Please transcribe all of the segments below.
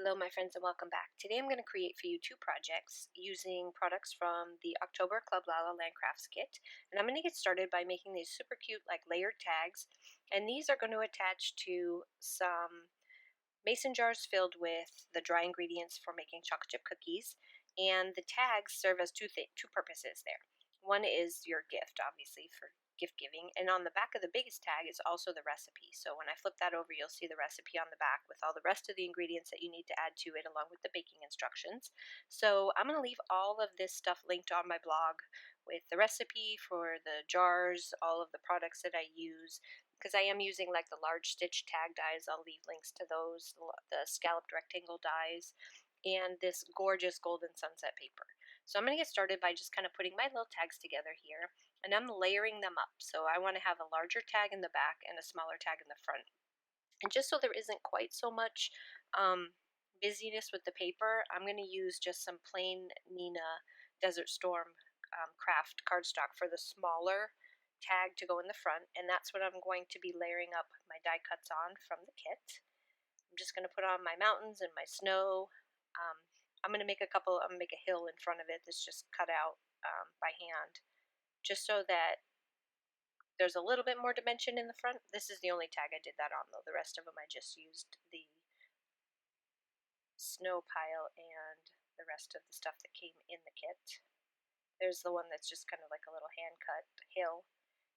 Hello my friends and welcome back. Today I'm going to create for you two projects using products from the October Club LLLC Crafts Kit. And I'm going to get started by making these super cute layered tags. And these are going to attach to some mason jars filled with the dry ingredients for making chocolate chip cookies. And the tags serve as two purposes there. One is your gift, obviously, for gift giving, and on the back of the biggest tag is also the recipe. So when I flip that over, you'll see the recipe on the back with all the rest of the ingredients that you need to add to it, along with the baking instructions. So I'm going to leave all of this stuff linked on my blog with the recipe for the jars, all of the products that I use, because I am using the large stitch tag dies. I'll leave links to those, the scalloped rectangle dies, and this gorgeous golden sunset paper. So I'm going to get started by just kind of putting my little tags together here, and I'm layering them up. So I want to have a larger tag in the back and a smaller tag in the front. And just so there isn't quite so much busyness with the paper, I'm going to use just some plain Nina Desert Storm craft cardstock for the smaller tag to go in the front, and that's what I'm going to be layering up my die cuts on from the kit. I'm just going to put on my mountains and my snow. I'm going to make a hill in front of it that's just cut out by hand, just so that there's a little bit more dimension in the front. This is the only tag I did that on, though. The rest of them I just used the snow pile and the rest of the stuff that came in the kit. There's the one that's just kind of like a little hand-cut hill.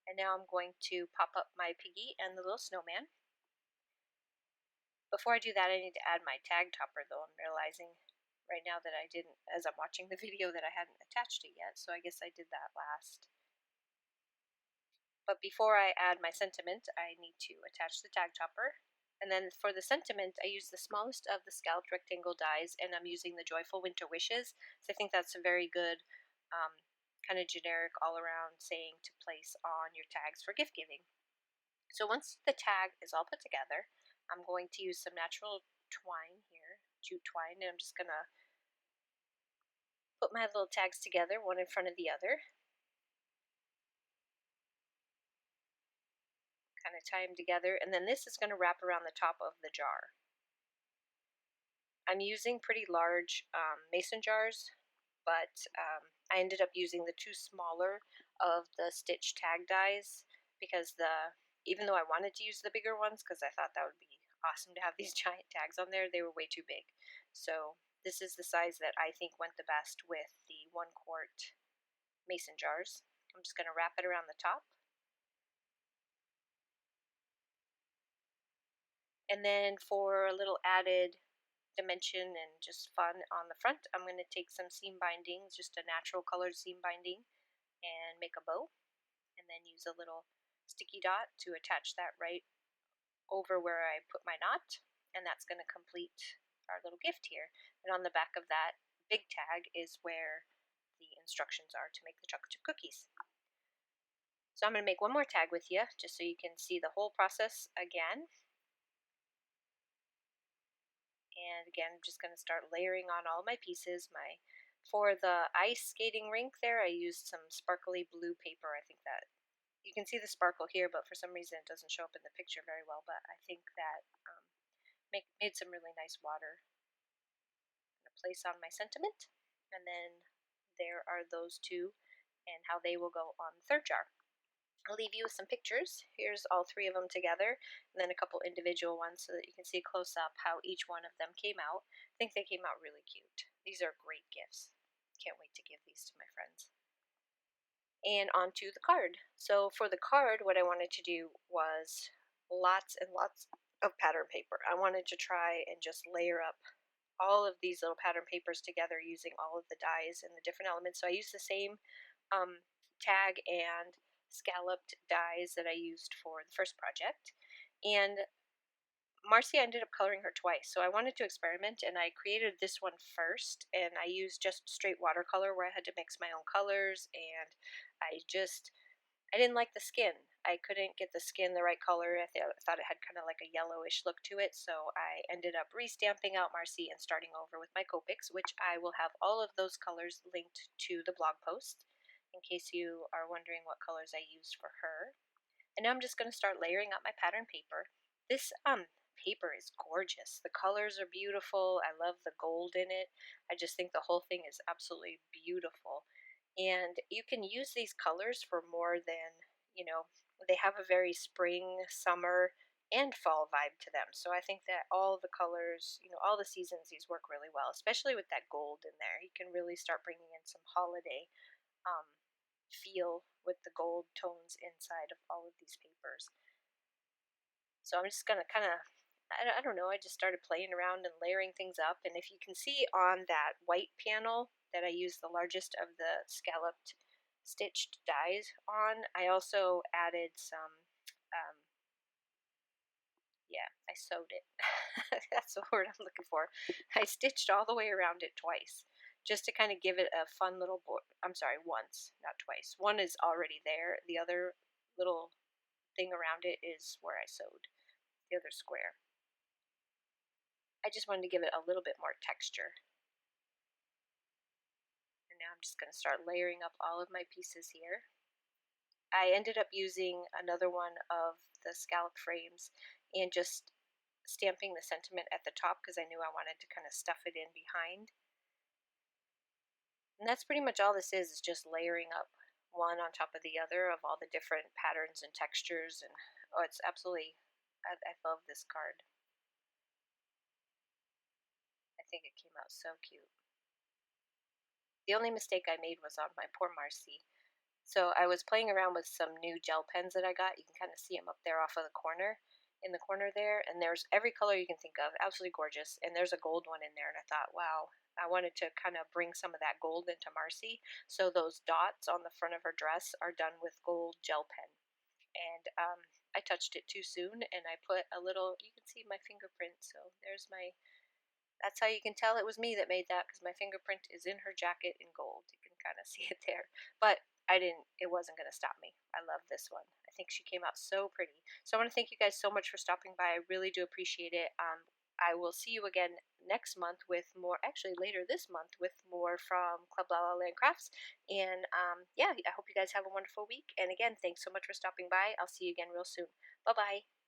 And now I'm going to pop up my piggy and the little snowman. Before I do that, I need to add my tag topper, though. I'm realizing right now that I didn't, as I'm watching the video, that I hadn't attached it yet, so I guess I did that last. But before I add my sentiment, I need to attach the tag topper. And then for the sentiment, I use the smallest of the scalloped rectangle dies, and I'm using the Joyful Winter Wishes. So I think that's a very good kind of generic all-around saying to place on your tags for gift giving. So once the tag is all put together, I'm going to use some natural twine here, jute twine, and I'm just going to put my little tags together, one in front of the other. Kind of tie them together, and then this is going to wrap around the top of the jar. I'm using pretty large mason jars, but I ended up using the two smaller of the stitch tag dies because even though I wanted to use the bigger ones because I thought that would be awesome to have these giant tags on there, they were way too big. So this is the size that I think went the best with the 1 quart mason jars. I'm just going to wrap it around the top. And then for a little added dimension and just fun on the front, I'm going to take some seam bindings, just a natural colored seam binding, and make a bow, and then use a little sticky dot to attach that right over where I put my knot, and that's going to complete our little gift here. And on the back of that big tag is where the instructions are to make the chocolate chip cookies. So I'm going to make one more tag with you just so you can see the whole process again. And again, I'm just going to start layering on all my pieces. For the ice skating rink there, I used some sparkly blue paper. I think that you can see the sparkle here, but for some reason it doesn't show up in the picture very well. But I think that made some really nice water. I'm going to place on my sentiment, and then there are those two and how they will go on the third jar. I'll leave you with some pictures. Here's all three of them together, and then a couple individual ones so that you can see close up how each one of them came out. I think they came out really cute. These are great gifts. Can't wait to give these to my friends. And onto the card. So for the card, what I wanted to do was lots and lots of pattern paper. I wanted to try and just layer up all of these little pattern papers together using all of the dies and the different elements. So I used the same tag and scalloped dies that I used for the first project, and Marcy ended up coloring her twice, so I wanted to experiment, and I created this one first, and I used just straight watercolor where I had to mix my own colors, and I didn't like the skin. I couldn't get the skin the right color. I thought it had kind of like a yellowish look to it, so I ended up restamping out Marcy and starting over with my Copics, which I will have all of those colors linked to the blog post in case you are wondering what colors I used for her. And now I'm just going to start layering up my pattern paper. This paper is gorgeous. The colors are beautiful. I love the gold in it. I just think the whole thing is absolutely beautiful. And you can use these colors for more than, you know, they have a very spring, summer, and fall vibe to them. So I think that all the colors, all the seasons, these work really well, especially with that gold in there. You can really start bringing in some holiday um, feel with the gold tones inside of all of these papers. So I'm just gonna kind of, I don't know, I just started playing around and layering things up. And if you can see on that white panel that I used the largest of the scalloped stitched dies on, I also added some, um, yeah, I sewed it. That's the word I'm looking for. I stitched all the way around it twice just to kind of give it a fun little I'm sorry, once, not twice. One is already there. The other little thing around it is where I sewed the other square. I just wanted to give it a little bit more texture. And now I'm just going to start layering up all of my pieces here. I ended up using another one of the scallop frames and just stamping the sentiment at the top because I knew I wanted to kind of stuff it in behind. And that's pretty much all this is just layering up one on top of the other of all the different patterns and textures. And oh, it's absolutely, I love this card. I think it came out so cute. The only mistake I made was on my poor Marcy. So I was playing around with some new gel pens that I got. You can kind of see them up there off of the corner, in the corner there. And there's every color you can think of, absolutely gorgeous. And there's a gold one in there. And I thought, wow, I wanted to kind of bring some of that gold into Marcy. So those dots on the front of her dress are done with gold gel pen. And I touched it too soon, and I put a little, you can see my fingerprint. So there's my, that's how you can tell it was me that made that, because my fingerprint is in her jacket in gold. You can kind of see it there. But it wasn't going to stop me. I love this one. I think she came out so pretty. So I want to thank you guys so much for stopping by. I really do appreciate it. I will see you again next month with more, actually later this month, with more from Club LLL Crafts. And yeah, I hope you guys have a wonderful week. And again, thanks so much for stopping by. I'll see you again real soon. Bye-bye.